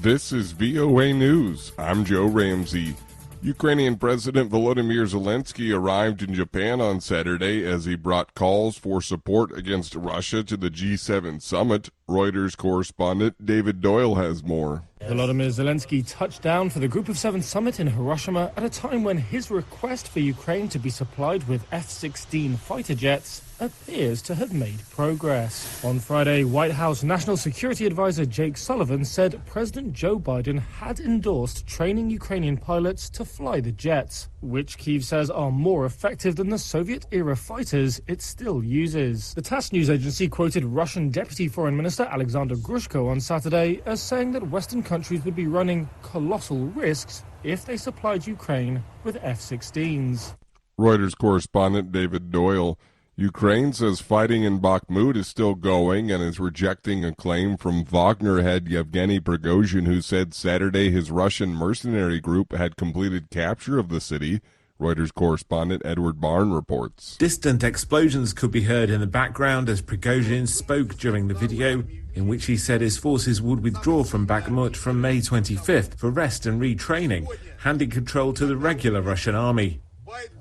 This is VOA News. I'm Joe Ramsey. Ukrainian President Volodymyr Zelensky arrived in Japan on Saturday as he brought calls for support against Russia to the G7 summit. Reuters correspondent David Doyle has more. Volodymyr Zelensky touched down for the Group of Seven summit in Hiroshima at a time when his request for Ukraine to be supplied with F-16 fighter jets appears to have made progress. On Friday, White House National Security Advisor Jake Sullivan said President Joe Biden had endorsed training Ukrainian pilots to fly the jets, which Kyiv says are more effective than the Soviet-era fighters it still uses. The TASS news agency quoted Russian Deputy Foreign Minister Alexander Grushko on Saturday as saying that Western countries would be running colossal risks if they supplied Ukraine with F-16s. Reuters correspondent David Doyle. Ukraine says fighting in Bakhmut is still going and is rejecting a claim from Wagner head Yevgeny Prigozhin, who said Saturday his Russian mercenary group had completed capture of the city. Reuters correspondent Edward Barn reports. Distant explosions could be heard in the background as Prigozhin spoke during the video, in which he said his forces would withdraw from Bakhmut from May 25th for rest and retraining, handing control to the regular Russian army.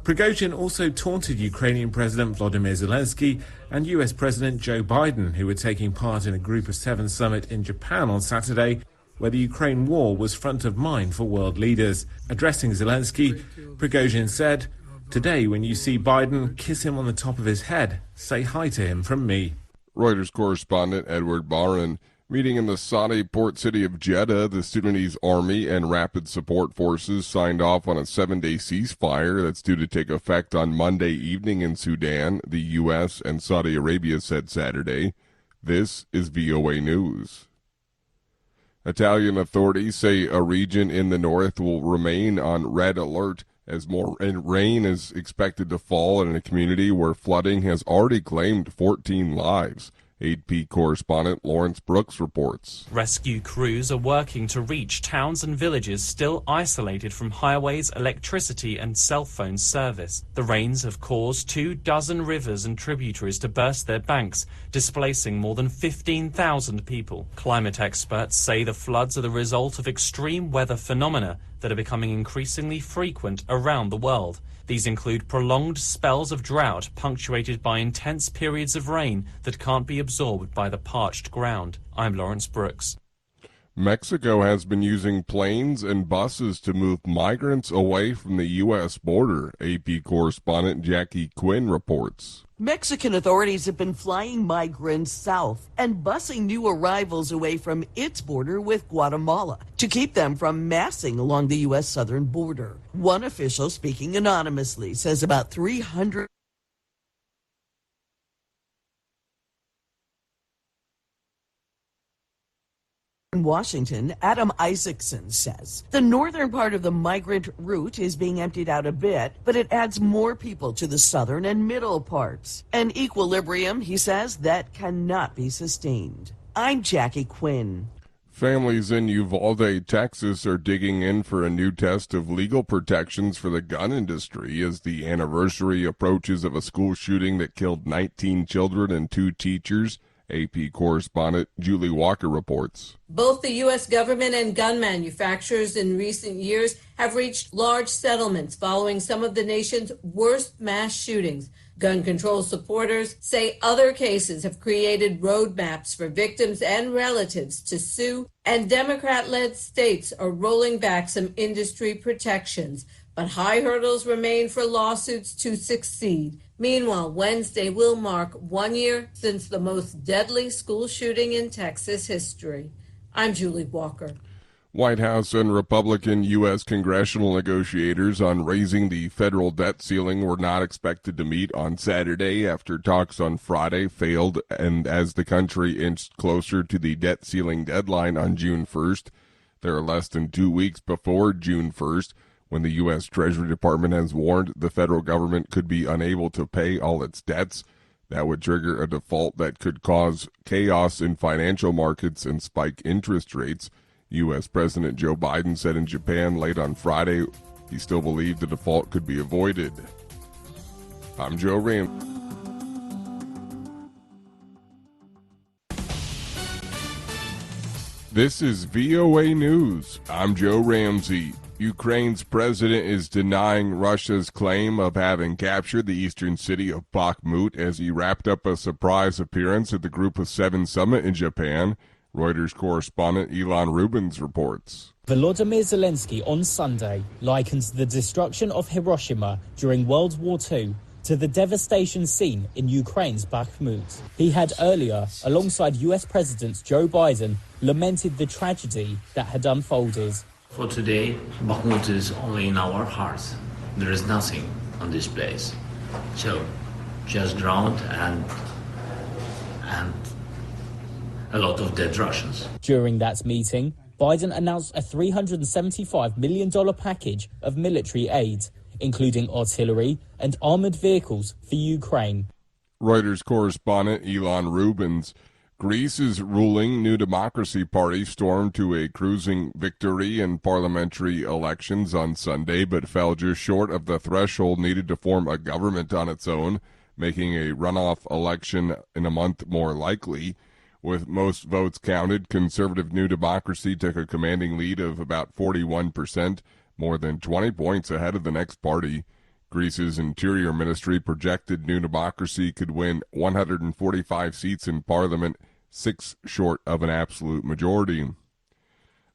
Prigozhin also taunted Ukrainian President Volodymyr Zelensky and US President Joe Biden, who were taking part in a Group of Seven summit in Japan on Saturday, where the Ukraine war was front of mind for world leaders. Addressing Zelensky, Prigozhin said, "Today, when you see Biden, kiss him on the top of his head. Say hi to him from me." Reuters correspondent Edward Barron. Meeting in the Saudi port city of Jeddah, the Sudanese Army and Rapid Support Forces signed off on a 7-day ceasefire that's due to take effect on Monday evening in Sudan, the U.S. and Saudi Arabia said Saturday. This is VOA News. Italian authorities say a region in the north will remain on red alert as more rain is expected to fall in a community where flooding has already claimed 14 lives. AP correspondent Lawrence Brooks reports. Rescue crews are working to reach towns and villages still isolated from highways, electricity and cell phone service. The rains have caused 24 rivers and tributaries to burst their banks, displacing more than 15,000 people. Climate experts say the floods are the result of extreme weather phenomena that are becoming increasingly frequent around the world. These include prolonged spells of drought punctuated by intense periods of rain that can't be absorbed by the parched ground. I'm Lawrence Brooks. Mexico has been using planes and buses to move migrants away from the U.S. border, AP correspondent Jackie Quinn reports. Mexican authorities have been flying migrants south and busing new arrivals away from its border with Guatemala to keep them from massing along the U.S. southern border. One official, speaking anonymously, says about 300 in Washington. Adam Isaacson says the northern part of the migrant route is being emptied out a bit, but it adds more people to the southern and middle parts. An equilibrium, he says, that cannot be sustained. I'm Jackie Quinn. Families in Uvalde, Texas are digging in for a new test of legal protections for the gun industry as the anniversary approaches of a school shooting that killed 19 children and 2 teachers. AP correspondent Julie Walker reports. Both the U.S. government and gun manufacturers in recent years have reached large settlements following some of the nation's worst mass shootings. Gun control supporters say other cases have created roadmaps for victims and relatives to sue, and Democrat-led states are rolling back some industry protections. But high hurdles remain for lawsuits to succeed. Meanwhile, Wednesday will mark 1 year since the most deadly school shooting in Texas history. I'm Julie Walker. White House and Republican U.S. congressional negotiators on raising the federal debt ceiling were not expected to meet on Saturday after talks on Friday failed, and as the country inched closer to the debt ceiling deadline on June 1st, there are less than 2 weeks before June 1st, when the U.S. Treasury Department has warned the federal government could be unable to pay all its debts. That would trigger a default that could cause chaos in financial markets and spike interest rates. U.S. President Joe Biden said in Japan late on Friday he still believed the default could be avoided. I'm Joe Ramsey. This is VOA News. I'm Joe Ramsey. Ukraine's president is denying Russia's claim of having captured the eastern city of Bakhmut as he wrapped up a surprise appearance at the Group of Seven summit in Japan. Reuters correspondent Elon Rubens reports. Volodymyr Zelensky on Sunday likens the destruction of Hiroshima during World War II to the devastation seen in Ukraine's Bakhmut. He had earlier, alongside US President Joe Biden, lamented the tragedy that had unfolded. For today, Bakhmut is only in our hearts. There is nothing on this place. So, just ground and a lot of dead Russians. During that meeting, Biden announced a $375 million package of military aid, including artillery and armored vehicles for Ukraine. Reuters correspondent Elon Rubens. Greece's ruling New Democracy Party stormed to a cruising victory in parliamentary elections on Sunday, but fell just short of the threshold needed to form a government on its own, making a runoff election in a month more likely. With most votes counted, conservative New Democracy took a commanding lead of about 41%, more than 20 points ahead of the next party. Greece's Interior Ministry projected New Democracy could win 145 seats in parliament, 6 short of an absolute majority.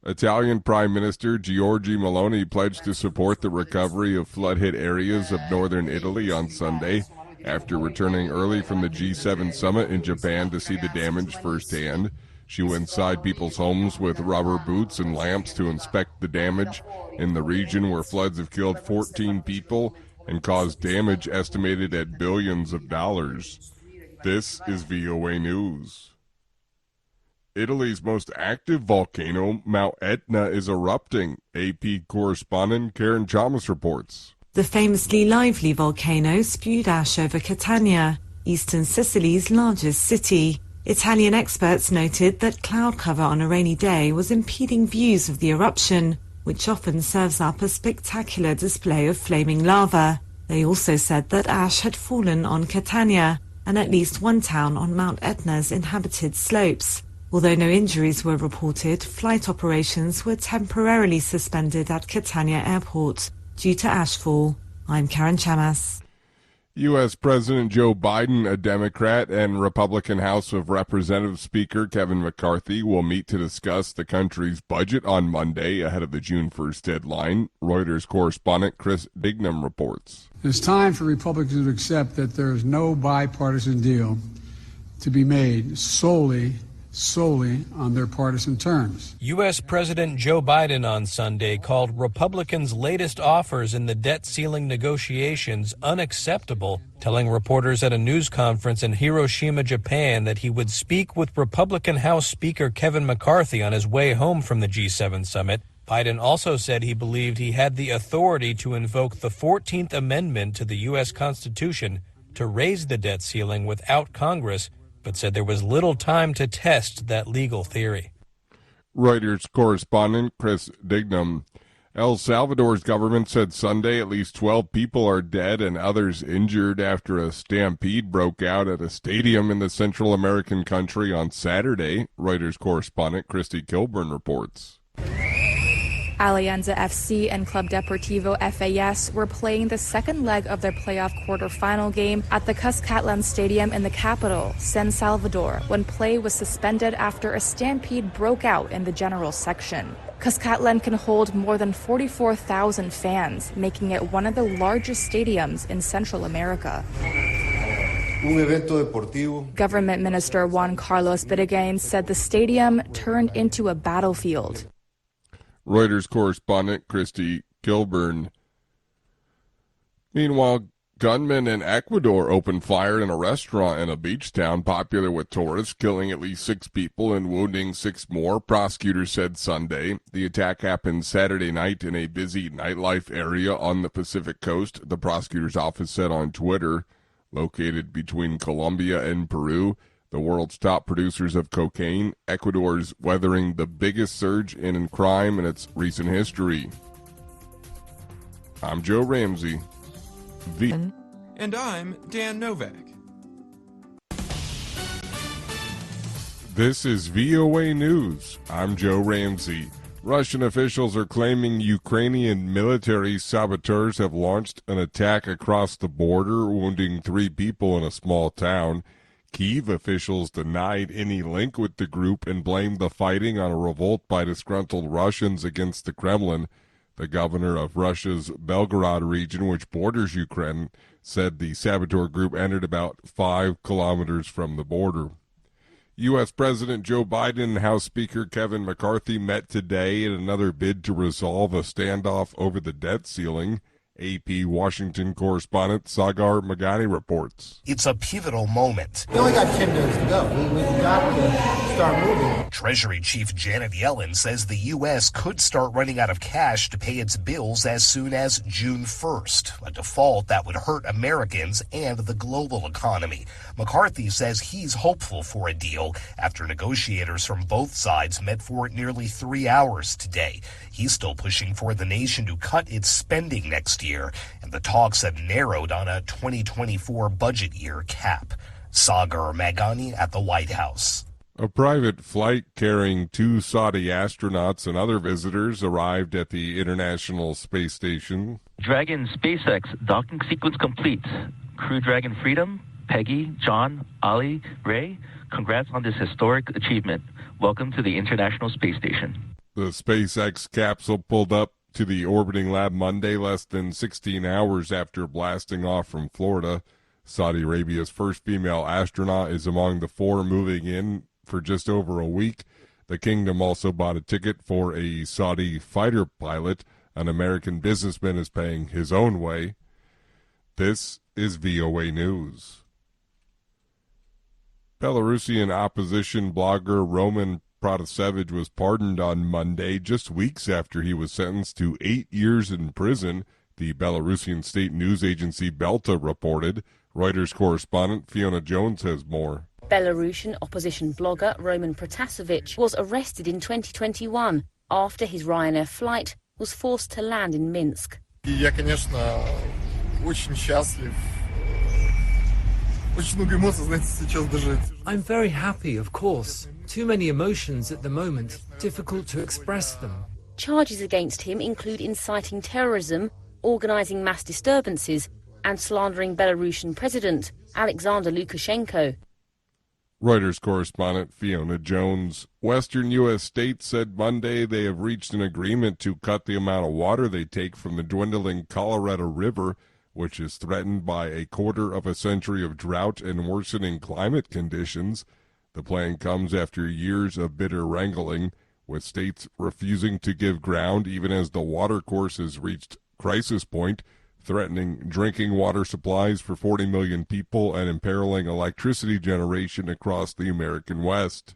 Italian Prime Minister Giorgia Meloni pledged to support the recovery of flood-hit areas of northern Italy on Sunday, after returning early from the G7 summit in Japan to see the damage firsthand. She went inside people's homes with rubber boots and lamps to inspect the damage in the region where floods have killed 14 people and caused damage estimated at billions of dollars. This is VOA News. Italy's most active volcano, Mount Etna, is erupting. AP correspondent Karen Chalmers reports. The famously lively volcano spewed ash over Catania, eastern Sicily's largest city. Italian experts noted that cloud cover on a rainy day was impeding views of the eruption, which often serves up a spectacular display of flaming lava. They also said that ash had fallen on Catania and at least one town on Mount Etna's inhabited slopes. Although no injuries were reported, flight operations were temporarily suspended at Catania Airport due to ashfall. I'm Karen Chamas. U.S. President Joe Biden, a Democrat, and Republican House of Representatives Speaker Kevin McCarthy will meet to discuss the country's budget on Monday ahead of the June 1st deadline. Reuters correspondent Chris Dignam reports. It's time for Republicans to accept that there is no bipartisan deal to be made solely on their partisan terms. U.S. President Joe Biden on Sunday called Republicans' latest offers in the debt ceiling negotiations unacceptable, telling reporters at a news conference in Hiroshima, Japan, that he would speak with Republican House Speaker Kevin McCarthy on his way home from the G7 summit. Biden also said he believed he had the authority to invoke the 14th Amendment to the U.S. Constitution to raise the debt ceiling without Congress, but said there was little time to test that legal theory. Reuters correspondent Chris Dignam. El Salvador's government said Sunday at least 12 people are dead and others injured after a stampede broke out at a stadium in the Central American country on Saturday. Reuters correspondent Christy Kilburn reports. Alianza FC and Club Deportivo FAS were playing the second leg of their playoff quarterfinal game at the Cuscatlan Stadium in the capital, San Salvador, when play was suspended after a stampede broke out in the general section. Cuscatlan can hold more than 44,000 fans, making it one of the largest stadiums in Central America. Government Minister Juan Carlos Bidegain said the stadium turned into a battlefield. Reuters correspondent Christy Kilburn. Meanwhile, gunmen in Ecuador opened fire in a restaurant in a beach town popular with tourists, killing at least 6 people and wounding 6 more, prosecutors said Sunday. The attack happened Saturday night in a busy nightlife area on the Pacific coast, the prosecutor's office said on Twitter. Located between Colombia and Peru, the world's top producers of cocaine, Ecuador's weathering the biggest surge in crime in its recent history. I'm Joe Ramsey. And I'm Dan Novak. This is VOA News. I'm Joe Ramsey. Russian officials are claiming Ukrainian military saboteurs have launched an attack across the border, wounding 3 people in a small town. Kyiv officials denied any link with the group and blamed the fighting on a revolt by disgruntled Russians against the Kremlin. The governor of Russia's Belgorod region, which borders Ukraine, said the saboteur group entered about 5 kilometers from the border. U.S. President Joe Biden and House Speaker Kevin McCarthy met today in another bid to resolve a standoff over the debt ceiling. AP Washington correspondent Sagar Magani reports. It's a pivotal moment. We only got 10 days to go. We've got to start moving. Treasury Chief Janet Yellen says the U.S. could start running out of cash to pay its bills as soon as June 1st, a default that would hurt Americans and the global economy. McCarthy says he's hopeful for a deal after negotiators from both sides met for nearly 3 hours today. He's still pushing for the nation to cut its spending next year, and the talks have narrowed on a 2024 budget year cap. Sagar Magani at the White House. A private flight carrying 2 Saudi astronauts and other visitors arrived at the International Space Station. Dragon SpaceX docking sequence complete. Crew Dragon Freedom, Peggy, John, Ali, Ray, congrats on this historic achievement. Welcome to the International Space Station. The SpaceX capsule pulled up to the orbiting lab Monday, less than 16 hours after blasting off from Florida. Saudi Arabia's first female astronaut is among the 4 moving in for just over a week. The kingdom also bought a ticket for a Saudi fighter pilot. An American businessman is paying his own way. This is VOA News. Belarusian opposition blogger Roman Protasevich was pardoned on Monday, just weeks after he was sentenced to 8 years in prison, the Belarusian state news agency Belta reported. Reuters correspondent Fiona Jones has more. Belarusian opposition blogger Roman Protasevich was arrested in 2021 after his Ryanair flight was forced to land in Minsk. I'm very happy, of course. Too many emotions at the moment, difficult to express them. Charges against him include inciting terrorism, organising mass disturbances, and slandering Belarusian President Alexander Lukashenko. Reuters correspondent Fiona Jones. Western U.S. states said Monday they have reached an agreement to cut the amount of water they take from the dwindling Colorado River, which is threatened by a quarter of a century of drought and worsening climate conditions. The plan comes after years of bitter wrangling, with states refusing to give ground even as the water course has reached crisis point, threatening drinking water supplies for 40 million people and imperiling electricity generation across the American West.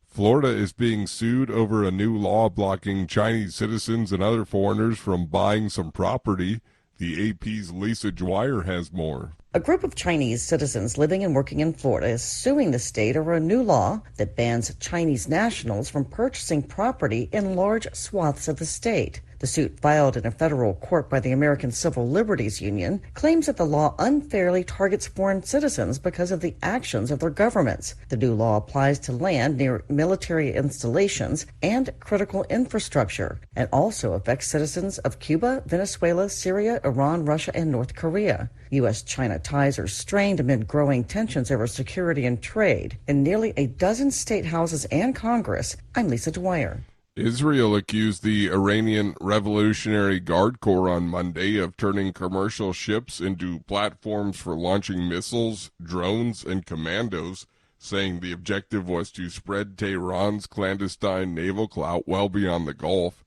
Florida is being sued over a new law blocking Chinese citizens and other foreigners from buying some property. The AP's Lisa Dwyer has more. A group of Chinese citizens living and working in Florida is suing the state over a new law that bans Chinese nationals from purchasing property in large swaths of the state. The suit, filed in a federal court by the American Civil Liberties Union, claims that the law unfairly targets foreign citizens because of the actions of their governments. The new law applies to land near military installations and critical infrastructure, and also affects citizens of Cuba, Venezuela, Syria, Iran, Russia, and North Korea. U.S.-China ties are strained amid growing tensions over security and trade. In nearly a dozen state houses and Congress, I'm Lisa Dwyer. Israel accused the Iranian Revolutionary Guard Corps on Monday of turning commercial ships into platforms for launching missiles, drones, and commandos, saying the objective was to spread Tehran's clandestine naval clout well beyond the Gulf.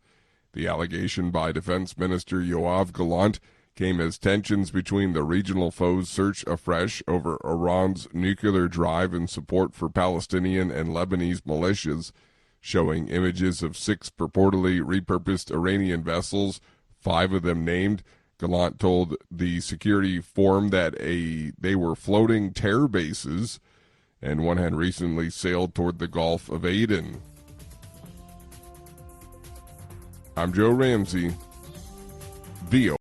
The allegation by Defense Minister Yoav Gallant came as tensions between the regional foes surge afresh over Iran's nuclear drive and support for Palestinian and Lebanese militias. Showing images of 6 purportedly repurposed Iranian vessels, 5 of them named. Gallant told the security forum that they were floating terror bases, and one had recently sailed toward the Gulf of Aden. I'm Joe Ramsey, VOA.